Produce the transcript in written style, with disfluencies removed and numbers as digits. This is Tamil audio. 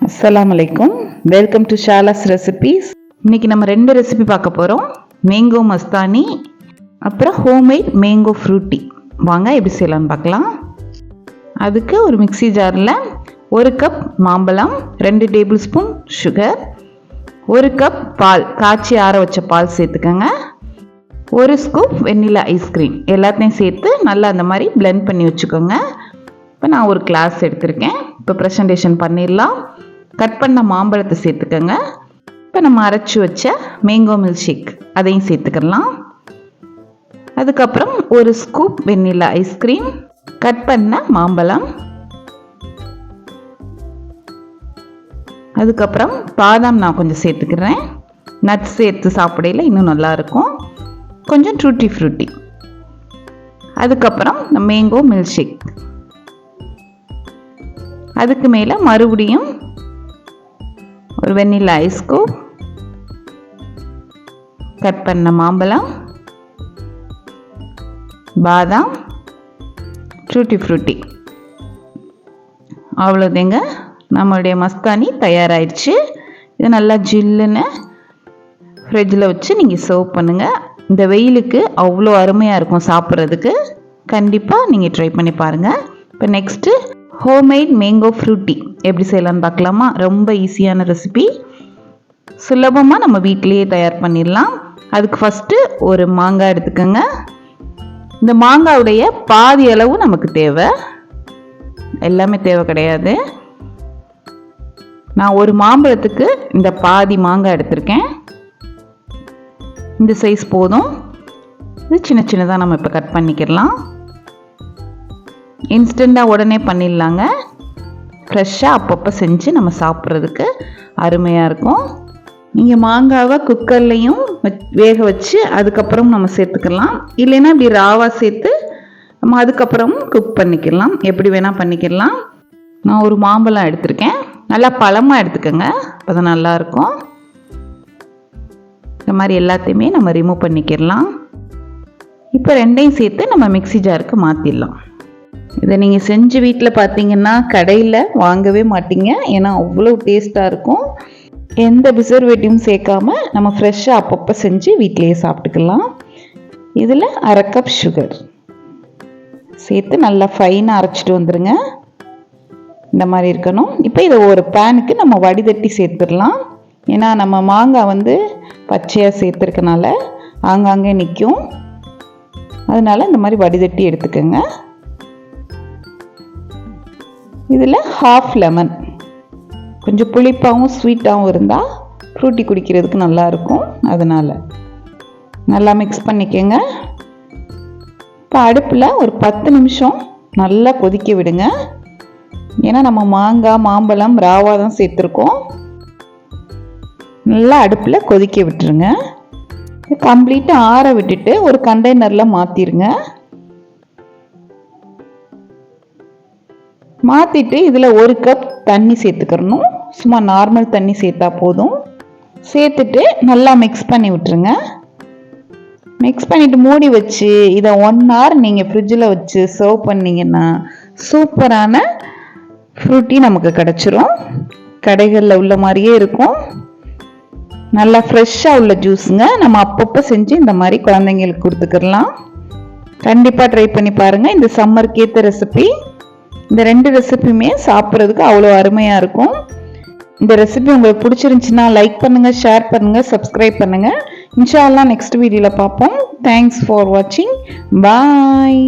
அஸ்ஸலாமு அலைக்கும். Welcome to Shala's recipes. இன்னைக்கு நம்ம 2 ரெசிபி பார்க்க போகிறோம். மேங்கோ மஸ்தானி, அப்புறம் ஹோம்மேட் மேங்கோ ஃப்ரூட்டி. வாங்க எப்படி செய்யலாம்னு பார்க்கலாம். அதுக்கு ஒரு மிக்ஸி ஜாரில் 1 கப் மாம்பழம், 2 டேபிள் ஸ்பூன் சுகர், 1 கப் பால், காய்ச்சி ஆற வச்ச பால் சேர்த்துக்கோங்க, 1 ஸ்கூப் வெண்ணிலா ஐஸ்கிரீம் எல்லாத்தையும் சேர்த்து நல்லா அந்த மாதிரி பிளெண்ட் பண்ணி வச்சுக்கோங்க. இப்போ நான் ஒரு கிளாஸ் எடுத்திருக்கேன். இப்போ ப்ரெசன்டேஷன் பண்ணிடலாம். கட் பண்ண மாம்பழத்தை சேர்த்துக்கோங்க. இப்போ நம்ம அரைச்சி வச்ச மேங்கோ மில்க் ஷேக் அதையும் சேர்த்துக்கலாம். அதுக்கப்புறம் 1 ஸ்கூப் வெண்ணிலா ஐஸ்கிரீம், கட் பண்ண மாம்பழம், அதுக்கப்புறம் பாதாம் நான் கொஞ்சம் சேர்த்துக்கிறேன். நட்ஸ் சேர்த்து சாப்பிடையில இன்னும் நல்லாயிருக்கும். கொஞ்சம் டூட்டி ஃப்ரூட்டி, அதுக்கப்புறம் மேங்கோ மில்க் ஷேக், அதுக்கு மேலே மறுபடியும் ஒரு வெண்ணிலா ஐஸ் ஸ்கூப், கட் பண்ண மாம்பழம், பாதாம், டூட்டி ஃப்ரூட்டி. அவ்வளோதேங்க, நம்மளுடைய மஸ்தானி தயாராகிடுச்சு. இது நல்லா ஜில்லுன்னு ஃப்ரிட்ஜில் வச்சு நீங்கள் சர்வ் பண்ணுங்கள். இந்த வெயிலுக்கு அவ்வளோ அருமையாக இருக்கும் சாப்பிட்றதுக்கு. கண்டிப்பாக நீங்கள் ட்ரை பண்ணி பாருங்கள். இப்போ நெக்ஸ்ட்டு ஹோம்மேட் மேங்கோ ஃப்ரூட்டி எப்படி செய்யலான்னு பார்க்கலாமா? ரொம்ப ஈஸியான ரெசிபி, சுலபமாக நம்ம வீட்டிலேயே தயார் பண்ணிடலாம். அதுக்கு ஃபஸ்ட்டு ஒரு மாங்காய் எடுத்துக்கோங்க. இந்த மாங்காவுடைய பாதி அளவு நமக்கு தேவை, எல்லாமே தேவை கிடையாது. நான் ஒரு மாம்பழத்துக்கு இந்த பாதி மாங்காய் எடுத்திருக்கேன். இந்த சைஸ் போதும். இது சின்ன சின்னதாக நம்ம இப்போ கட் பண்ணிக்கிடலாம். இன்ஸ்டண்ட்டாக உடனே பண்ணிடலாங்க. ஃப்ரெஷ்ஷாக அப்பப்போ செஞ்சு நம்ம சாப்பிட்றதுக்கு அருமையாக இருக்கும். நீங்கள் மாங்காவை குக்கர்லேயும் வேக வச்சு அதுக்கப்புறம் நம்ம சேர்த்துக்கலாம். இல்லைன்னா இப்படி ராவாக சேர்த்து நம்ம அதுக்கப்புறம் குக் பண்ணிக்கலாம். எப்படி வேணால் பண்ணிக்கலாம். நான் ஒரு மாம்பழம் எடுத்திருக்கேன். நல்லா பழமாக எடுத்துக்கோங்க, அப்போ தான் நல்லாயிருக்கும். இந்த மாதிரி எல்லாத்தையுமே நம்ம ரிமூவ் பண்ணிக்கிடலாம். இப்போ 2ஐயும் சேர்த்து நம்ம மிக்ஸி ஜாருக்கு மாற்றிடலாம். இதை நீங்கள் செஞ்சு வீட்டில் பார்த்தீங்கன்னா கடையில் வாங்கவே மாட்டீங்க. ஏன்னா அவ்வளோ டேஸ்ட்டாக இருக்கும். எந்த ப்ரிசர்வேட்டிவும் சேர்க்காம நம்ம ஃப்ரெஷ்ஷாக அப்பப்போ செஞ்சு வீட்டிலையே சாப்பிட்டுக்கலாம். இதில் 1/2 கப் சுகர் சேர்த்து நல்லா ஃபைனாக அரைச்சிட்டு வந்துடுங்க. இந்த மாதிரி இருக்கணும். இப்போ இதை ஒரு பேனுக்கு நம்ம வடிதட்டி சேர்த்துடலாம். ஏன்னா நம்ம மாங்காய் பச்சையாக சேர்த்துருக்கனால ஆங்காங்கே நிற்கும். அதனால் இந்த மாதிரி வடிதட்டி எடுத்துக்கோங்க. இதில் 1/2 லெமன், கொஞ்சம் புளிப்பாகவும் ஸ்வீட்டாகவும் இருந்தால் ஃப்ரூட்டி குடிக்கிறதுக்கு நல்லாயிருக்கும். அதனால் நல்லா மிக்ஸ் பண்ணிக்கோங்க. இப்போ அடுப்பில் ஒரு 10 நிமிஷம் நல்லா கொதிக்க விடுங்க. ஏன்னா நம்ம மாங்காய் மாம்பழம் ராவாக தான் சேர்த்துருக்கோம். நல்லா அடுப்பில் கொதிக்க விட்டுருங்க. கம்ப்ளீட்டாக ஆற விட்டுட்டு ஒரு கண்டெய்னரில் மாற்றிடுங்க. மாற்றிட்டு இதில் 1 கப் தண்ணி சேர்த்துக்கிறணும். சும்மா நார்மல் தண்ணி சேர்த்தா போதும். சேர்த்துட்டு நல்லா மிக்ஸ் பண்ணி விட்டுருங்க. மிக்ஸ் பண்ணிவிட்டு மூடி வச்சு இதை 1 hour நீங்கள் ஃப்ரிட்ஜில் வச்சு சர்வ் பண்ணிங்கன்னா சூப்பரான ஃப்ரூட்டி நமக்கு கிடச்சிரும். கடைகளில் உள்ள மாதிரியே இருக்கும். நல்லா ஃப்ரெஷ்ஷாக உள்ள ஜூஸுங்க. நம்ம அப்பப்போ செஞ்சு இந்த மாதிரி குழந்தைங்களுக்கு கொடுத்துக்கிடலாம். கண்டிப்பாக ட்ரை பண்ணி பாருங்கள். இந்த சம்மருக்கு ஏற்ற ரெசிபி. இந்த 2 ரெசிபியுமே சாப்பிட்றதுக்கு அவ்வளோ அருமையாக இருக்கும். இந்த ரெசிபி உங்களுக்கு பிடிச்சிருந்துச்சுன்னா லைக் பண்ணுங்கள், ஷேர் பண்ணுங்கள், சப்ஸ்கிரைப் பண்ணுங்கள். இன்ஷா அல்லாஹ் நெக்ஸ்ட் வீடியோவில் பார்ப்போம். தேங்க்ஸ் ஃபார் வாட்சிங். பாய்.